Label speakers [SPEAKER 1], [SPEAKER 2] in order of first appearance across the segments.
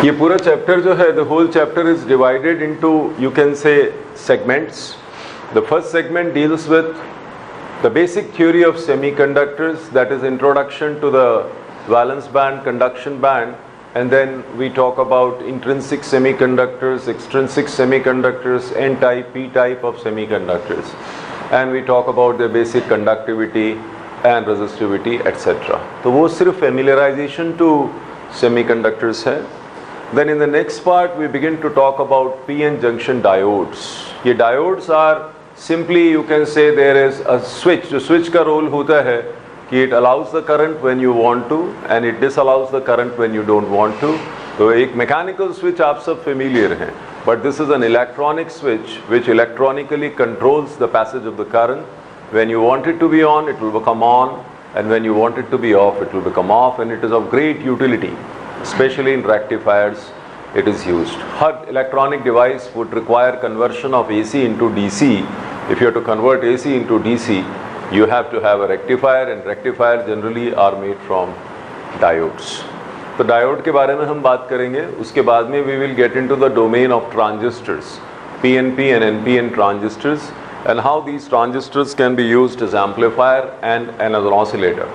[SPEAKER 1] ये पूरा चैप्टर जो है, the whole chapter is divided into, you can say, segments. The first segment deals with the basic theory of semiconductors, that is introduction to the valence band, conduction band, and then we talk about intrinsic semiconductors, extrinsic semiconductors, n-type, p-type of semiconductors, and we talk about their basic conductivity and resistivity, etc. तो वो सिर्फ familiarization to semiconductors है. Then in the next part we begin to talk about p-n junction diodes. ये diodes are simply, you can say, there is a switch. जो switch का role होता है कि it allows the current when you want to and it disallows the current when you don't want to. तो एक mechanical switch आप सब familiar हैं, but this is an electronic switch which electronically controls the passage of the current. When you want it to be on, it will become on, and when you want it to be off, it will become off, and it is of great utility, especially in rectifiers. It is used. Her electronic device would require conversion of AC into DC. If you have to convert AC into DC, you have to have a rectifier, and rectifier generally are made from diodes. तो diode के बारे में हम बात करेंगे. उसके बाद में we will get into the domain of transistors, PNP and NPN transistors, and how these transistors can be used as amplifier and as an oscillator.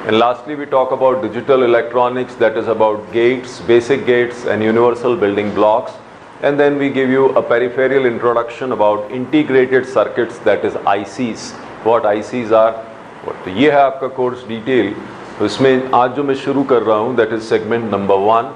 [SPEAKER 1] And lastly we talk about digital electronics, that is about gates, basic gates and universal building blocks, and then we give you a peripheral introduction about integrated circuits, that is ICs. What ICs are, तो ये है आपका course detail. तो इसमें आज जो मैं शुरू कर रहा हूँ, that is segment number 1,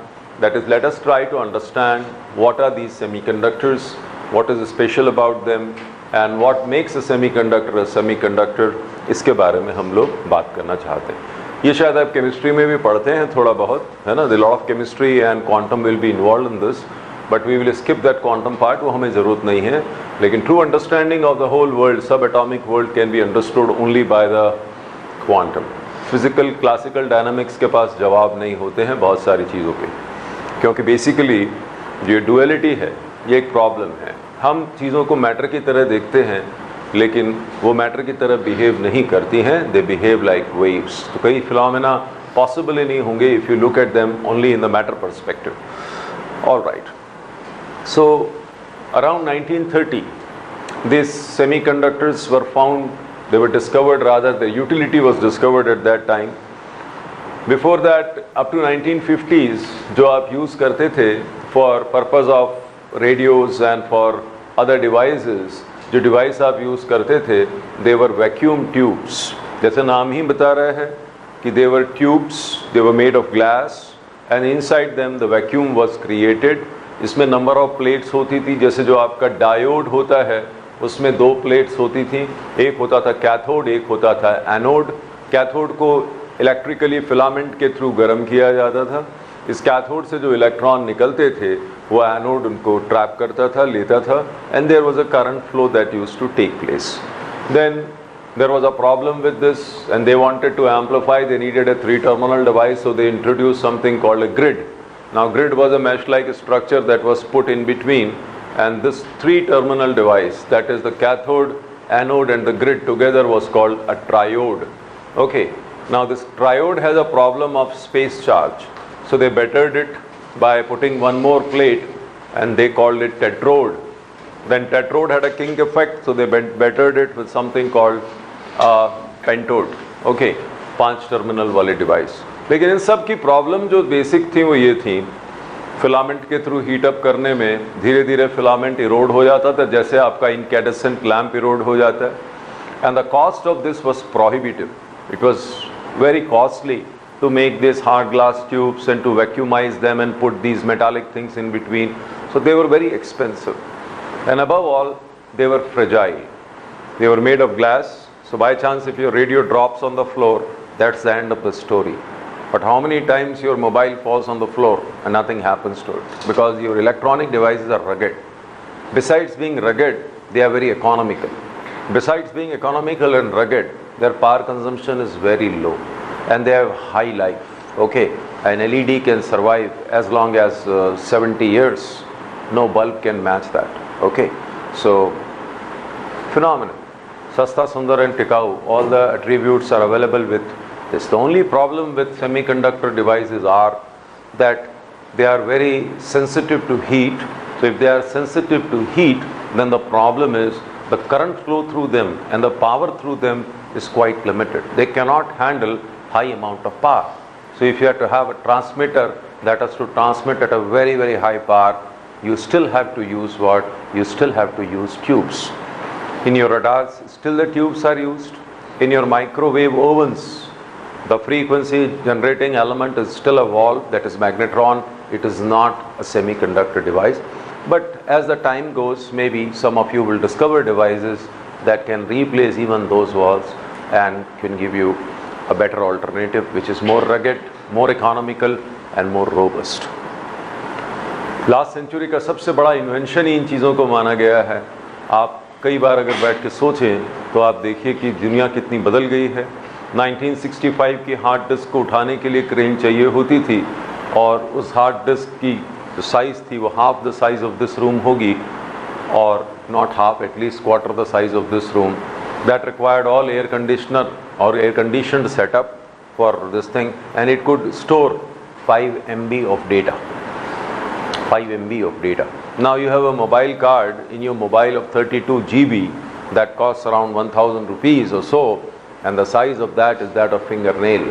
[SPEAKER 1] that is let us try to understand what are these semiconductors, what is special about them, and what makes a semiconductor a semiconductor. इसके बारे में हम लोग बात करना चाहते हैं. ये शायद आप केमिस्ट्री में भी पढ़ते हैं थोड़ा बहुत, है ना. The law of chemistry and quantum will be involve in this, but we will skip that quantum part, वो हमें ज़रूरत नहीं है. लेकिन true understanding of the whole world, subatomic world, can be understood only by the quantum. Physical, classical dynamics के पास जवाब नहीं होते हैं बहुत सारी चीज़ों के, क्योंकि basically ये duality है, ये एक problem है. हम चीज़ों को मैटर की तरह देखते हैं, लेकिन वो मैटर की तरह बिहेव नहीं करती हैं. They behave like waves. तो कई फिनोमेना पॉसिबल ही नहीं होंगे if you look at them only in the matter perspective. All right. So around 1930 these semiconductors were found, they were discovered, rather the utility was discovered at that time. Before that, up to 1950s, जो आप use करते थे for purpose of radios and for other devices, जो device आप use करते थे, they were vacuum tubes. जैसे नाम ही बता रहा है कि they were tubes, they were made of glass, and inside them the vacuum was created. इसमें नंबर ऑफ प्लेट्स होती थी. जैसे जो आपका डायोड होता है उसमें 2 प्लेट्स होती थी. एक होता था कैथोड, एक होता था एनोड. कैथोड को इलेक्ट्रिकली फिलामेंट के थ्रू गर्म किया जाता था. इस कैथोड से जो इलेक्ट्रॉन निकलते थे वो एनोड उनको ट्रैप करता था, लेता था, and there was a current flow that used to take place. Then there was a problem with this and they wanted to amplify. They needed a 3-terminal device, so they introduced something called a grid. Now grid was a mesh-like structure that was put in between, and this 3-terminal device, that is the cathode, anode and the grid together, was called a triode. Okay, now this triode has a problem of space charge, so they bettered it by putting one more plate and they called it tetrode. Then tetrode had a kink effect, so they bettered it with something called pentode. Okay, 5-terminal वाले device. लेकिन इन सब की problem जो basic थी वो ये थी, filament के थ्रू हीट अप करने में धीरे धीरे फिलामेंट इरोड हो जाता था, जैसे आपका इनकैंडेसेंट लैम्प इरोड हो जाता है. And the cost of this was prohibitive. It was very costly to make these hard glass tubes and to vacuumize them and put these metallic things in between. So they were very expensive, and above all they were fragile. They were made of glass, so by chance if your radio drops on the floor, that's the end of the story. But how many times your mobile falls on the floor and nothing happens to it, because your electronic devices are rugged. Besides being rugged, they are very economical. Besides being economical and rugged, their power consumption is very low, and they have high life. Okay, an LED can survive as long as 70 years. No bulb can match that. Okay, so phenomenal. Sasta, Sundar and Tikau, all the attributes are available with this. The only problem with semiconductor devices are that they are very sensitive to heat. So if they are sensitive to heat, then the problem is the current flow through them and the power through them is quite limited. They cannot handle high amount of power. So if you have to have a transmitter that has to transmit at a very, very high power, you still have to use what? You still have to use tubes. In your radars, still the tubes are used. In your microwave ovens, the frequency generating element is still a valve, that is magnetron. It is not a semiconductor device. But as the time goes, maybe some of you will discover devices that can replace even those valves and can give you a better alternative which is more rugged, more economical and more robust. Last century का सबसे बड़ा invention ही इन चीज़ों को माना गया है. आप कई बार अगर बैठ के सोचें तो आप देखिए कि दुनिया कितनी बदल गई है. 1965 की हार्ड डिस्क को उठाने के लिए क्रेन चाहिए होती थी और उस हार्ड डिस्क की जो साइज़ थी वो half the size of this room होगी, और not half, at least quarter the size of this room. That required all air conditioner और air conditioned setup for this thing, and it could store 5 MB of data. 5 MB of data. Now you have a mobile card in your mobile of 32 GB that costs around 1000 rupees or so, and the size of that is that of fingernail.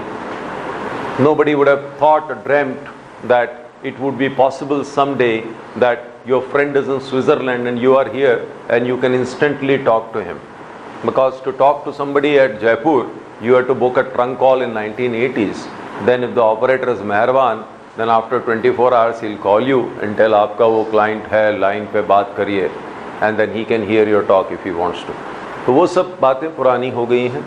[SPEAKER 1] Nobody would have thought or dreamt that it would be possible someday that your friend is in Switzerland and you are here and you can instantly talk to him. Because to talk to somebody at Jaipur, you had to book a trunk call in 1980s. Then if the operator is Meherwan, then after 24 hours he'll call you and tell आपका वो client है, line पे बात करिए, and then he can hear your talk if he wants to. तो वो सब बातें पुरानी हो गई हैं.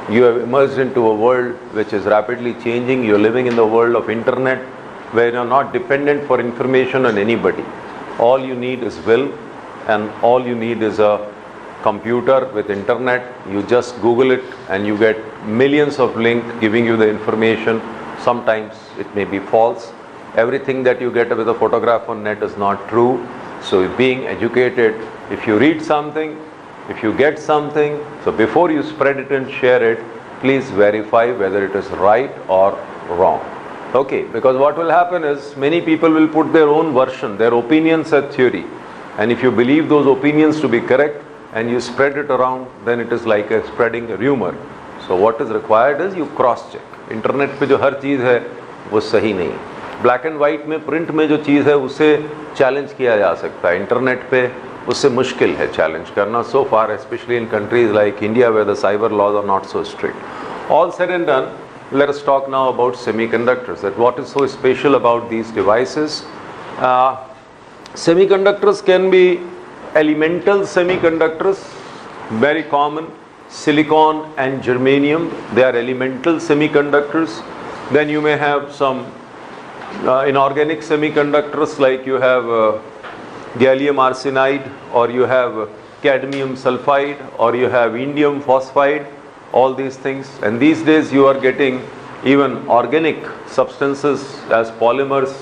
[SPEAKER 1] You have emerged into a world which is rapidly changing. You're living in the world of internet where you're not dependent for information on anybody. All you need is will, and all you need is a computer with internet. You just Google it and you get millions of links giving you the information. Sometimes it may be false. Everything that you get with a photograph on net is not true. So being educated, if you read something, if you get something, so before you spread it and share it, please verify whether it is right or wrong. Okay, because what will happen is many people will put their own version, their opinions as theory, and if you believe those opinions to be correct and you spread it around, then it is like spreading a rumor. So what is required is you cross check. Internet पे जो हर चीज़ है वो सही नहीं है. Black and white में, print में जो चीज़ है उसे चैलेंज किया जा सकता है, इंटरनेट पे उससे मुश्किल है चैलेंज करना. So far specially in countries like India where the cyber laws are not so strict. All said and done, let us talk now about semiconductors, that what is so special about these devices. Semiconductors can be elemental semiconductors, very common, silicon and germanium, they are elemental semiconductors. Then you may have some inorganic semiconductors, like you have gallium arsenide, or you have cadmium sulfide, or you have indium phosphide, all these things. And these days you are getting even organic substances as polymers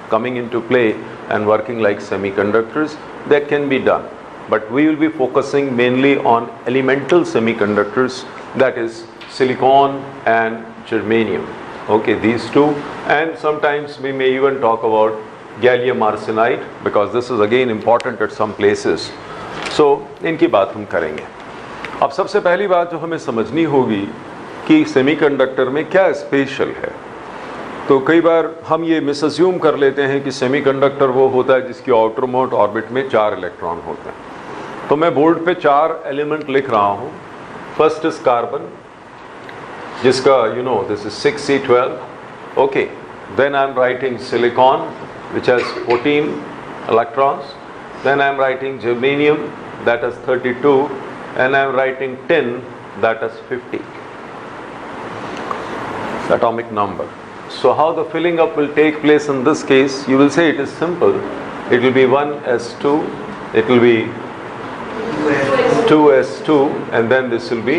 [SPEAKER 1] coming into play and working like semiconductors. That can be done, but we will be focusing mainly on elemental semiconductors, that is silicon and germanium. Okay, these two, and sometimes we may even talk about gallium arsenide, because this is again important at some places. So इनकी बात हम करेंगे. अब सबसे पहली बात जो हमें समझनी होगी कि सेमीकंडक्टर में क्या स्पेशल है. तो कई बार हम ये मिसअज्यूम कर लेते हैं कि सेमीकंडक्टर वो होता है जिसकी आउटर मोस्ट ऑर्बिट में 4 इलेक्ट्रॉन होते हैं. तो मैं बोर्ड पे 4 एलिमेंट लिख रहा हूँ. फर्स्ट इज कार्बन, जिसका this is 6C12. Okay, then I am writing silicon which has 14 electrons. Then I am writing germanium, that is 32, and I am writing tin, that is 50. Atomic number. So how the filling up will take place in this case, you will say it is simple. It will be 1s2, it will be 2s2, and then this will be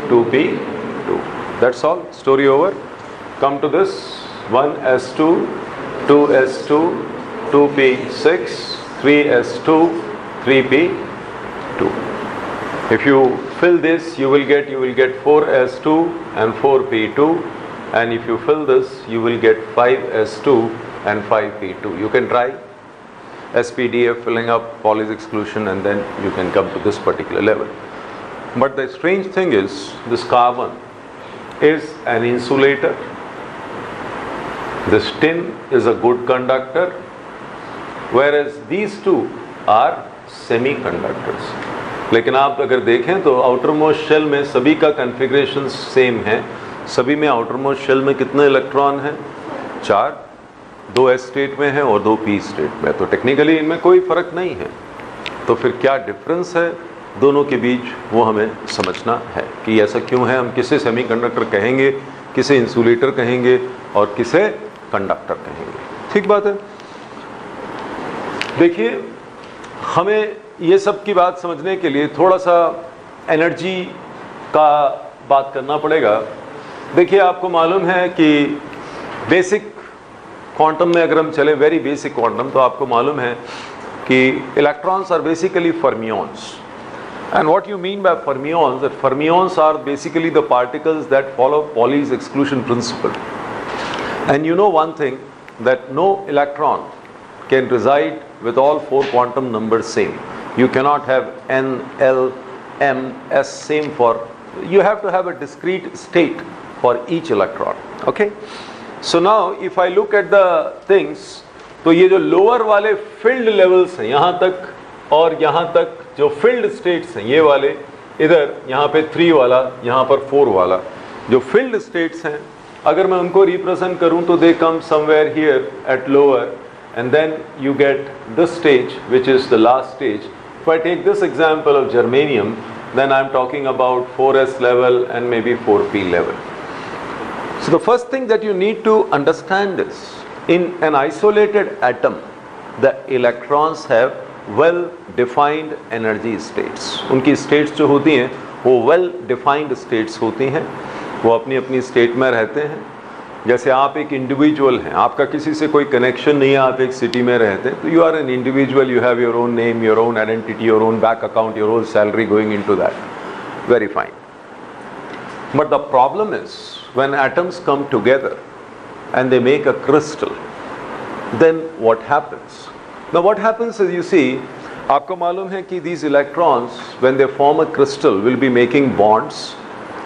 [SPEAKER 1] 2p2. That's all, story over. Come to this, 1s2, 2s2, 2p6, 3s2, 3p2. If you fill this, you will get 4s2 and 4p2, and if you fill this, you will get 5s2 and 5p2. You can try SPDF, filling up Pauli's exclusion, and then you can come to this particular level. But the strange thing is, this carbon is an insulator. This tin is a good conductor, whereas these two are semiconductors. लेकिन आप अगर देखें तो outer most shell में सभी का configuration same है. सभी में आउटर मोस्ट शेल में कितने इलेक्ट्रॉन हैं? 4. 2 s स्टेट में है और 2 p स्टेट में. तो टेक्निकली इनमें कोई फर्क नहीं है. तो फिर क्या डिफरेंस है दोनों के बीच, वो हमें समझना है कि ऐसा क्यों है. हम किसे सेमीकंडक्टर कहेंगे, किसे इंसुलेटर कहेंगे और किसे कंडक्टर कहेंगे. ठीक बात है. देखिए, हमें ये सब की बात समझने के लिए थोड़ा सा एनर्जी का बात करना पड़ेगा. देखिए, आपको मालूम है कि बेसिक क्वांटम में अगर हम चले, वेरी बेसिक क्वांटम, तो आपको मालूम है कि electrons are basically fermions. And what you mean by fermions, that fermions are basically the particles that follow Pauli's exclusion principle. And you know one thing, that no electron can reside with all 4 quantum numbers same. You cannot have n, l, m, s same for, you have to have a discrete state for each electron. Okay? So now if I look at the things, तो ये जो lower वाले filled levels हैं यहाँ तक, और यहाँ तक जो filled states हैं ये वाले, इधर यहाँ पे 3 वाला, यहाँ पर 4 वाला, जो filled states हैं, अगर मैं उनको रिप्रेजेंट करूँ तो they come somewhere here at lower, and then you get this stage which is the last stage. If I take this example of germanium, then I'm talking about 4s level and maybe 4p level. So the first thing that you need to understand is, in an isolated atom, the electrons have well defined energy states. उनकी states जो होती हैं वो well defined states होती हैं. वो अपनी अपनी state में रहते हैं. जैसे आप एक इंडिविजुअल हैं, आपका किसी से कोई कनेक्शन नहीं है, आप एक सिटी में रहते हैं, तो you are an individual, you have your own name, your own identity, your own bank account, your own salary going into that. Very fine. But the problem is when atoms come together and they make a crystal, then what happens? Now what happens is, you see, आपको मालूम है कि these electrons when they form a crystal will be making bonds,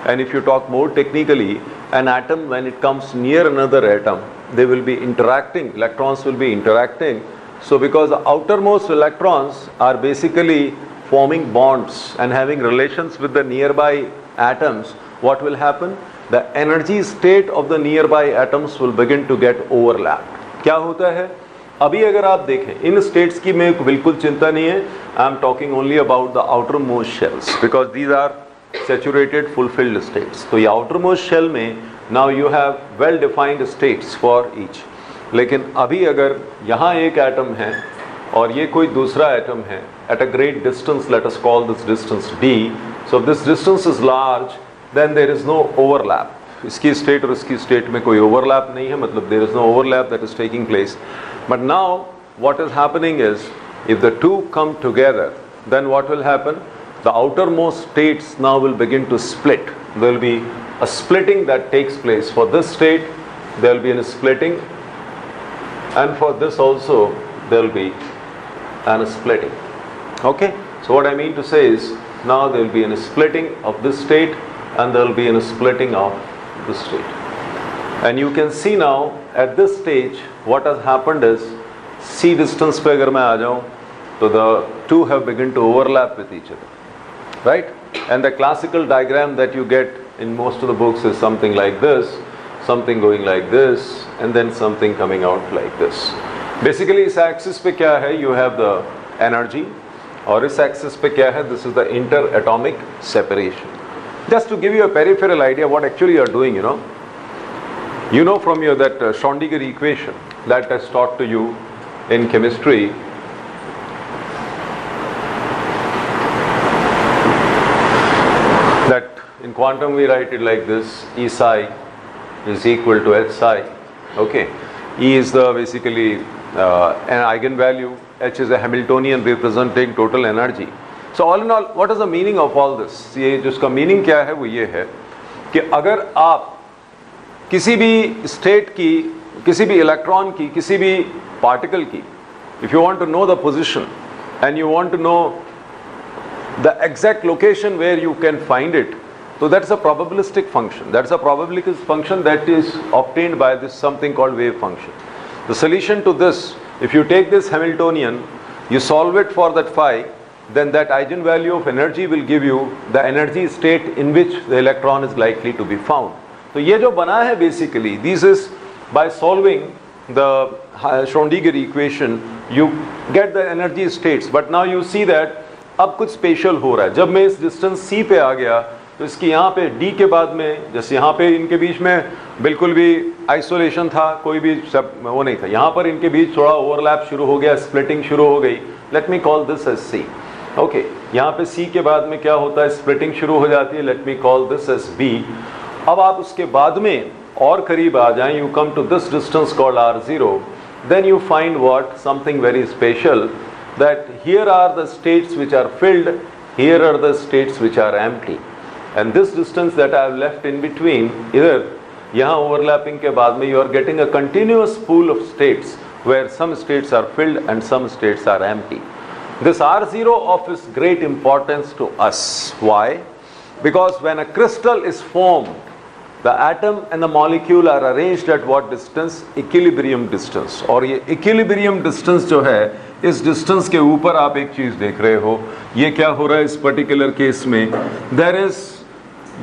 [SPEAKER 1] and if you talk more technically, an atom when it comes near another atom, they will be interacting, electrons will be interacting. So because the outermost electrons are basically forming bonds and having relations with the nearby atoms, what will happen? The energy state of the nearby atoms will begin to get overlapped. क्या होता है? अभी अगर आप देखें, इन states की मैं बिल्कुल चिंता नहीं है. I am talking only about the outermost shells, because these are saturated fulfilled states. तो ये आउटर मोस्ट शेल में now you have well defined states for each. लेकिन अभी अगर यहाँ एक एटम है और ये कोई दूसरा एटम है at a great distance, let us call this distance d. So this distance is large, then there is no overlap. इसकी स्टेट और इसकी स्टेट में कोई ओवरलैप नहीं है, मतलब there is no overlap that is taking place. But now what is happening is, if the two come together, then what will happen? The outermost states now will begin to split. There will be a splitting that takes place. For this state, there will be a splitting, and for this also there will be a splitting. Okay? So what I mean to say is, now there will be a splitting of this state, and there will be a splitting of this state. And you can see now at this stage what has happened is, c distance पे अगर मैं आ जाऊँ तो the two have begun to overlap with each other, right? And the classical diagram that you get in most of the books is something like this, something going like this, and then something coming out like this. Basically इस axis पे क्या है? You have the energy, और इस axis पे क्या है? This is the interatomic separation. Just to give you a peripheral idea what actually you are doing, you know from your that Schrödinger equation that is taught to you in chemistry, that in quantum we write it like this: E psi is equal to H psi. Okay, E is the basically an eigenvalue, H is a Hamiltonian representing total energy. So all in all, what is the meaning of all this? ये जिसका meaning क्या है वो ये है कि अगर आप किसी भी स्टेट की किसी भी इलेक्ट्रॉन की, किसी भी पार्टिकल की, if you want to know the position and you want to know the exact location where you can find it, so that's a probabilistic function. That's a probabilistic function that is obtained by this something called wave function. The solution to this, if you take this Hamiltonian, you solve it for that phi, then that eigenvalue of energy will give you the energy state in which the electron is likely to be found. तो ये जो बना है basically, this is by solving the Schrödinger equation, you get the energy states. But now you see that अब कुछ special हो रहा है. जब मैं इस डिस्टेंस c पे आ गया तो इसकी यहाँ पे d के बाद में, जैसे यहाँ पे इनके बीच में बिल्कुल भी आइसोलेशन था, कोई भी सब वो नहीं था, यहाँ पर इनके बीच थोड़ा ओवरलैप शुरू हो गया, स्प्लिटिंग शुरू हो गई. Let me call this edge c. Okay, यहाँ पे c के बाद में क्या होता है, स्प्लिटिंग शुरू हो जाती है. Let me call this edge b. अब आप उसके बाद में और करीब आ जाएं, you come to this distance called r0, then you find what, something very special, that here are the states which are filled, here are the states which are empty, and this distance that I have left in between, इधर यहाँ overlapping के बाद में you are getting a continuous pool of states where some states are filled and some states are empty. This R0 of is great importance to us. Why? Because when a crystal is formed, the atom and the molecule are arranged at what distance? Equilibrium distance. और ये equilibrium distance जो है, इस distance के ऊपर आप एक चीज देख रहे हो. ये क्या हो रहा है इस particular case में? There is,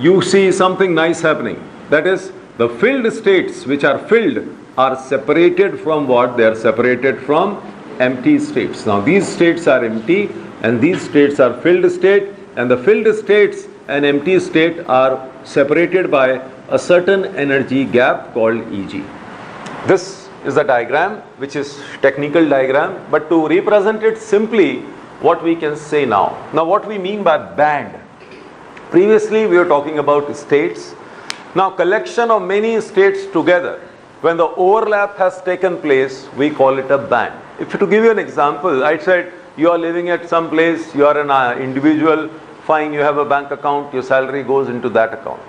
[SPEAKER 1] you see something nice happening. That is, the filled states which are filled are separated from what? They are separated from empty states. Now these states are empty and these states are filled state, and the filled states and empty state are separated by a certain energy gap called Eg. This is the diagram, which is technical diagram, but to represent it simply, what we can say now. Now what we mean by band. Previously we were talking about states. Now collection of many states together, when the overlap has taken place, we call it a band. If to give you an example, I said you are living at some place, you are an individual, fine, you have a bank account, your salary goes into that account.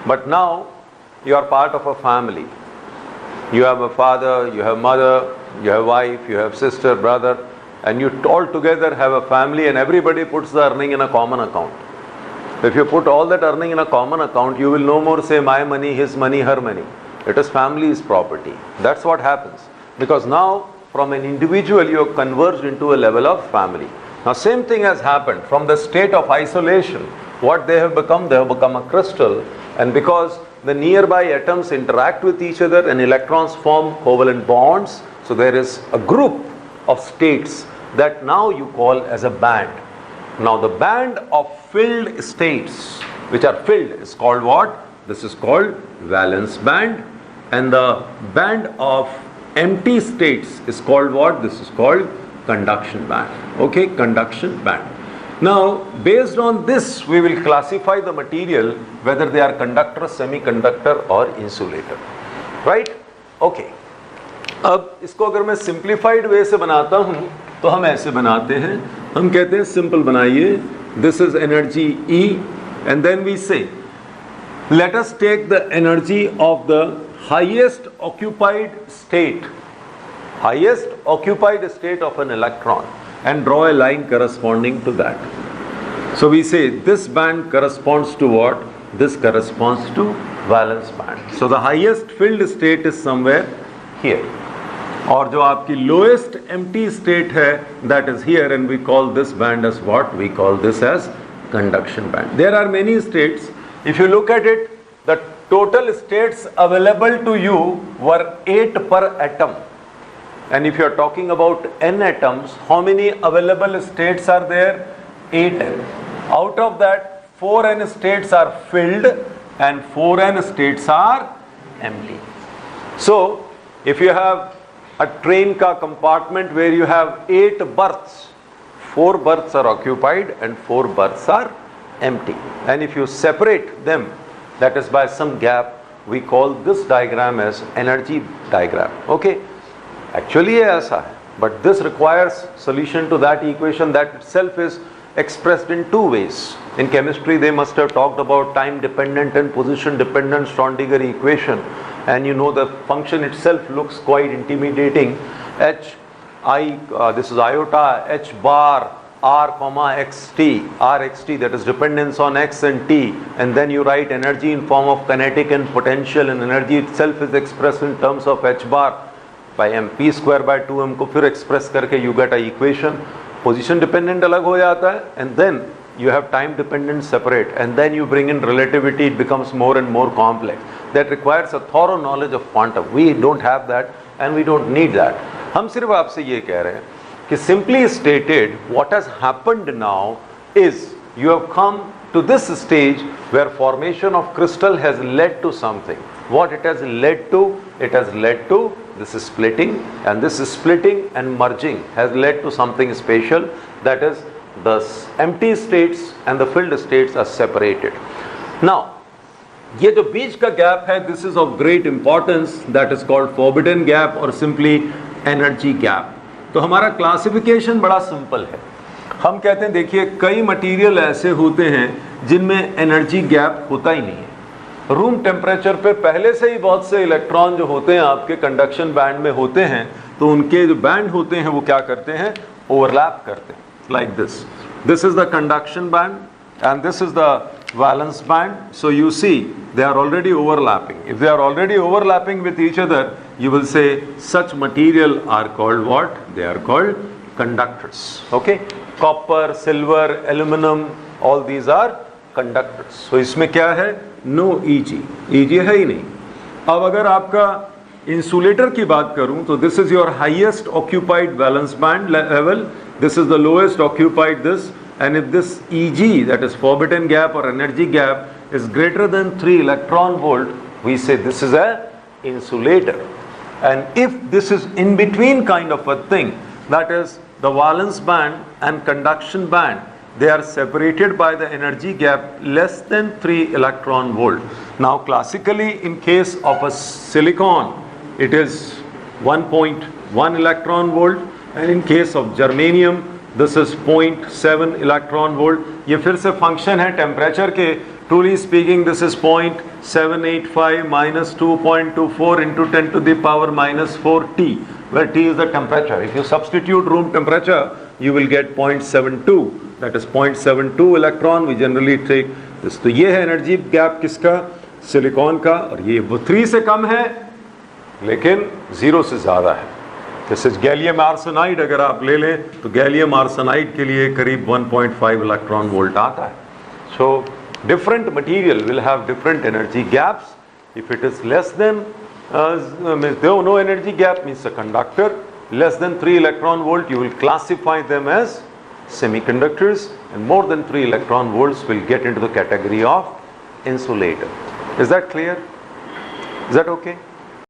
[SPEAKER 1] But now you are part of a family. You have a father, you have mother, you have wife, you have sister, brother, and you all together have a family, and everybody puts the earning in a common account. If you put all that earning in a common account, you will no more say my money, his money, her money. It is family's property. That's what happens. Because now from an individual you have converged into a level of family. Now same thing has happened. From the state of isolation, what they have become a crystal, and because the nearby atoms interact with each other and electrons form covalent bonds, so there is a group of states that now you call as a band. Now the band of filled states, which are filled, is called what? This is called valence band, and the band of empty states is called what? This is called conduction band. Okay, conduction band. Now based on this we will classify the material whether they are conductor, semiconductor or insulator. Right? Okay. अब इसको अगर मैं simplified way से बनाता हूँ तो हम ऐसे बनाते हैं, हम कहते हैं simple बनाइए, this is energy E, and then we say let us take the energy of the highest occupied state of an electron and draw a line corresponding to that. So we say this band corresponds to what? This corresponds to valence band. So the highest filled state is somewhere here. और जो आपकी lowest empty state है, that is here, and we call this band as what? We call this as conduction band. There are many states. If you look at it, the total states available to you were 8 per atom. And if you are talking about n atoms, how many available states are there? 8n. Out of that, 4n states are filled and 4n states are empty. So, if you have a train car compartment where you have 8 berths, 4 berths are occupied and 4 berths are empty. And if you separate them, that is by some gap, we call this diagram as energy diagram. Okay? Actually ये ऐसा है, but this requires solution to that equation that itself is expressed in two ways. In chemistry they must have talked about time dependent and position dependent Schrödinger equation. and you know the function itself looks quite intimidating. H I, this is iota, H bar, R comma xt, R xt, that is dependence on x and t, and then you write energy in form of kinetic and potential, and energy itself is expressed in terms of H bar by mp square by 2m को फिर express करके you get a equation. Position dependent अलग हो जाता है, and then you have time dependent separate, and then you bring in relativity, it becomes more and more complex. That requires a thorough knowledge of quantum. We don't have that and we don't need that. हम सिर्फ आपसे ये कह रहे हैं कि simply stated what has happened now is you have come to this stage where formation of crystal has led to something. What it has led to? It has led to this splitting, and this splitting and merging has led to something special, that is the empty states and the filled states are separated. Now ये जो बीच का gap है, this is of great importance, that is called forbidden gap or simply energy gap. तो हमारा classification बड़ा simple है. हम कहते हैं देखिए कई मटेरियल ऐसे होते हैं जिनमें एनर्जी गैप होता ही नहीं है. रूम टेम्परेचर पे पहले से ही बहुत से इलेक्ट्रॉन जो होते हैं आपके कंडक्शन बैंड में होते हैं, तो उनके जो बैंड होते हैं वो क्या करते हैं, ओवरलैप करते हैं. Like this is the conduction band and this is the valence band. So you see they are already overlapping. If they are already overlapping with each other, you will say such material are called what? They are called conductors. Okay, copper, silver, aluminum, all these are conductors. So इसमें क्या है, no Eg. Eg है ही नहीं. अब अगर आपका insulator की बात करूं तो this is your highest occupied valence band level, this is the lowest occupied this. And if this Eg, that is forbidden gap or energy gap, is greater than 3 electron volt, we say this is a insulator. And if this is in between kind of a thing, that is the valence band and conduction band, they are separated by the energy gap less than 3 electron volt. Now classically in case of a silicon, it is 1.1 electron volt, and in case of germanium, this is 0.7 electron volt. ये फिर से function है temperature के. Truly speaking, this is 0.785 minus 2.24 into 10 to the power minus 4 T, where T is the temperature. If you substitute room temperature, you will get 0.72. That is 0.72 electron. We generally take this. तो ये है energy gap किसका, silicon का, और ये 3 से कम है लेकिन 0 से ज़्यादा है. जैसे गैलियम आर्सेनाइड अगर आप ले लें तो गैलियम आर्सेनाइड के लिए करीब 1.5 इलेक्ट्रॉन वोल्ट आता है. So different material will have different energy gaps. If it is less then no energy gap means a conductor, less then 3 electron volt you will classify them as semiconductors, and more than 3 electron volts will get into the category of insulator. Is that clear? Is that okay?